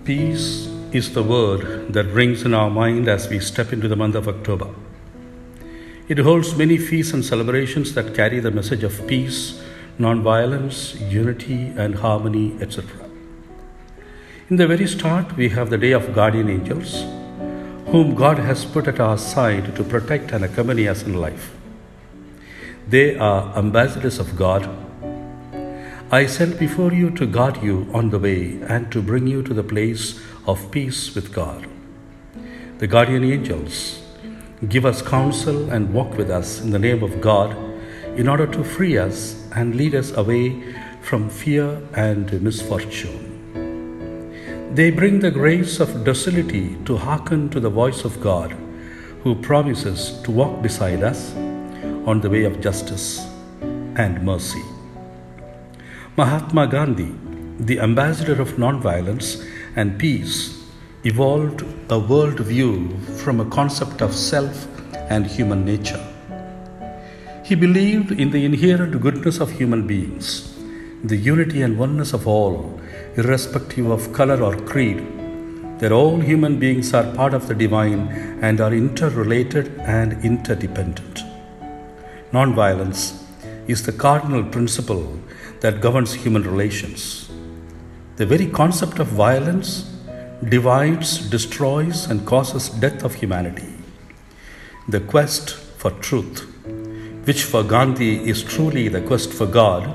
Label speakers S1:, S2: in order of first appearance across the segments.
S1: Peace is the word that rings in our mind as we step into the month of October. It holds many feasts and celebrations that carry the message of peace, non-violence, unity and harmony, etc. In the very start, we have the Day of Guardian Angels, whom God has put at our side to protect and accompany us in life. They are ambassadors of God. I sent before you to guard you on the way and to bring you to the place of peace with God. The guardian angels give us counsel and walk with us in the name of God in order to free us and lead us away from fear and misfortune. They bring the grace of docility to hearken to the voice of God, who promises to walk beside us on the way of justice and mercy. Mahatma Gandhi, the ambassador of non-violence and peace, evolved a worldview from a concept of self and human nature. He believed in the inherent goodness of human beings, the unity and oneness of all, irrespective of color or creed, that all human beings are part of the divine and are interrelated and interdependent. Non-violence is the cardinal principle that governs human relations. The very concept of violence divides, destroys, and causes death of humanity. The quest for truth, which for Gandhi is truly the quest for God,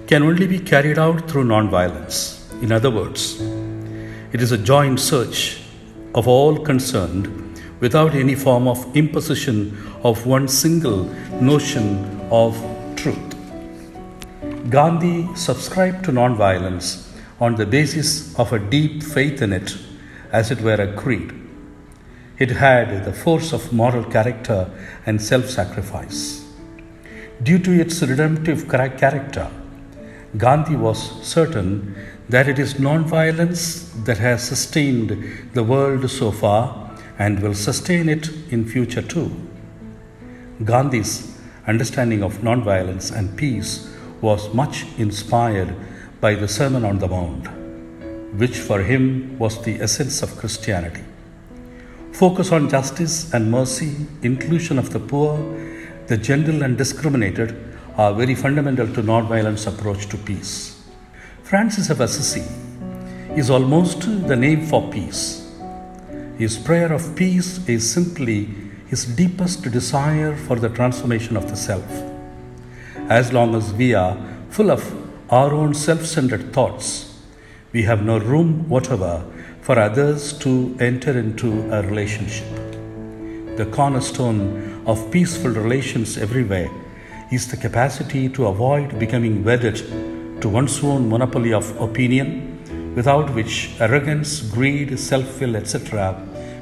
S1: can only be carried out through non-violence. In other words, it is a joint search of all concerned without any form of imposition of one single notion of truth. Gandhi subscribed to non-violence on the basis of a deep faith in it, as it were a creed. It had the force of moral character and self-sacrifice. Due to its redemptive character, Gandhi was certain that it is non-violence that has sustained the world so far and will sustain it in future too. Gandhi's understanding of non-violence and peace was much inspired by the Sermon on the Mount, which for him was the essence of Christianity. Focus on justice and mercy, inclusion of the poor, the gentle and discriminated are very fundamental to non-violence approach to peace. Francis of Assisi is almost the name for peace. His prayer of peace is simply his deepest desire for the transformation of the self. As long as we are full of our own self-centered thoughts, we have no room whatever for others to enter into a relationship. The cornerstone of peaceful relations everywhere is the capacity to avoid becoming wedded to one's own monopoly of opinion, without which arrogance, greed, self-will, etc.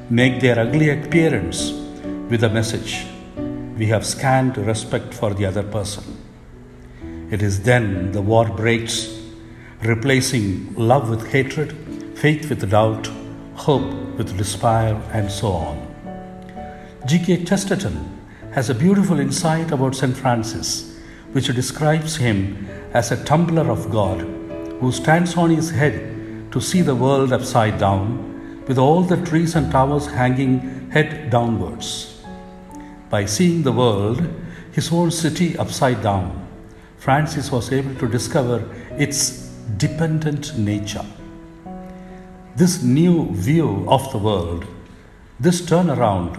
S1: make their ugly appearance with the message, "We have scant respect for the other person." It is then the war breaks, replacing love with hatred, faith with doubt, hope with despair, and so on. G.K. Chesterton has a beautiful insight about St. Francis, which describes him as a tumbler of God who stands on his head to see the world upside down, with all the trees and towers hanging head downwards. By seeing the world, his own city upside down, Francis was able to discover its dependent nature. This new view of the world, this turnaround,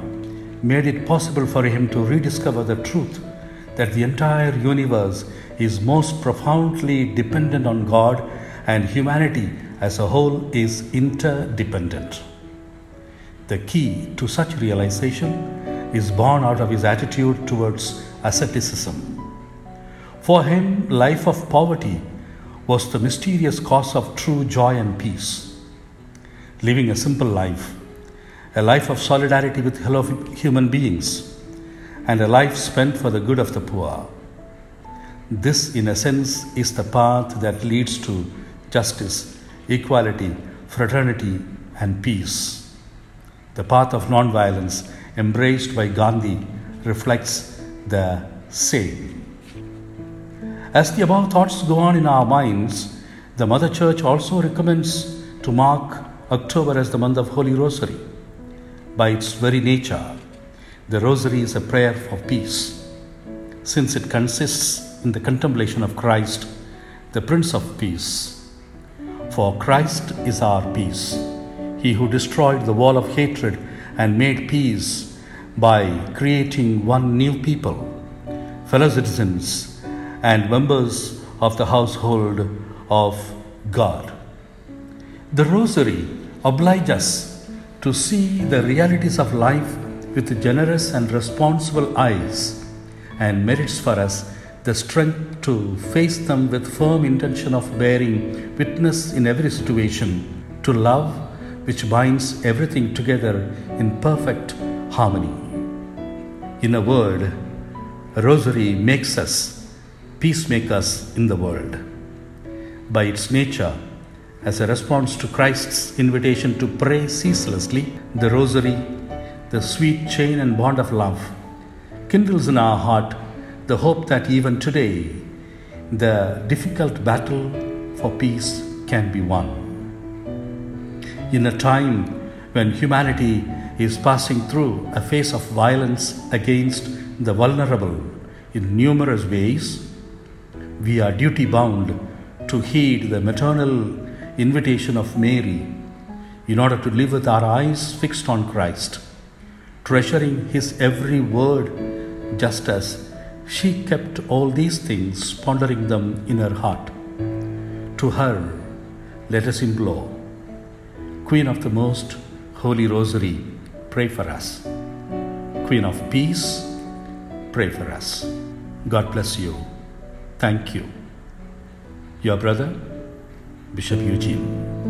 S1: made it possible for him to rediscover the truth that the entire universe is most profoundly dependent on God and humanity as a whole is interdependent. The key to such realization is born out of his attitude towards asceticism. For him, life of poverty was the mysterious cause of true joy and peace. Living a simple life, a life of solidarity with fellow human beings, and a life spent for the good of the poor. This, in essence, is the path that leads to justice, equality, fraternity, and peace. The path of non-violence embraced by Gandhi reflects the same. As the above thoughts go on in our minds, the Mother Church also recommends to mark October as the month of Holy Rosary. By its very nature, the Rosary is a prayer for peace, since it consists in the contemplation of Christ, the Prince of Peace. For Christ is our peace, He who destroyed the wall of hatred and made peace by creating one new people, fellow citizens and members of the household of God. The Rosary obliges us to see the realities of life with generous and responsible eyes, and merits for us the strength to face them with firm intention of bearing witness in every situation to love which binds everything together in perfect harmony. In a word, a Rosary makes us peacemakers in the world. By its nature, as a response to Christ's invitation to pray ceaselessly, the Rosary, the sweet chain and bond of love, kindles in our heart the hope that even today the difficult battle for peace can be won. In a time when humanity is passing through a phase of violence against the vulnerable in numerous ways, we are duty bound to heed the maternal invitation of Mary in order to live with our eyes fixed on Christ, treasuring His every word just as she kept all these things, pondering them in her heart. To her, let us implore, Queen of the Most Holy Rosary, pray for us. Queen of Peace, pray for us. God bless you. Thank you. Your brother, Bishop Eugene.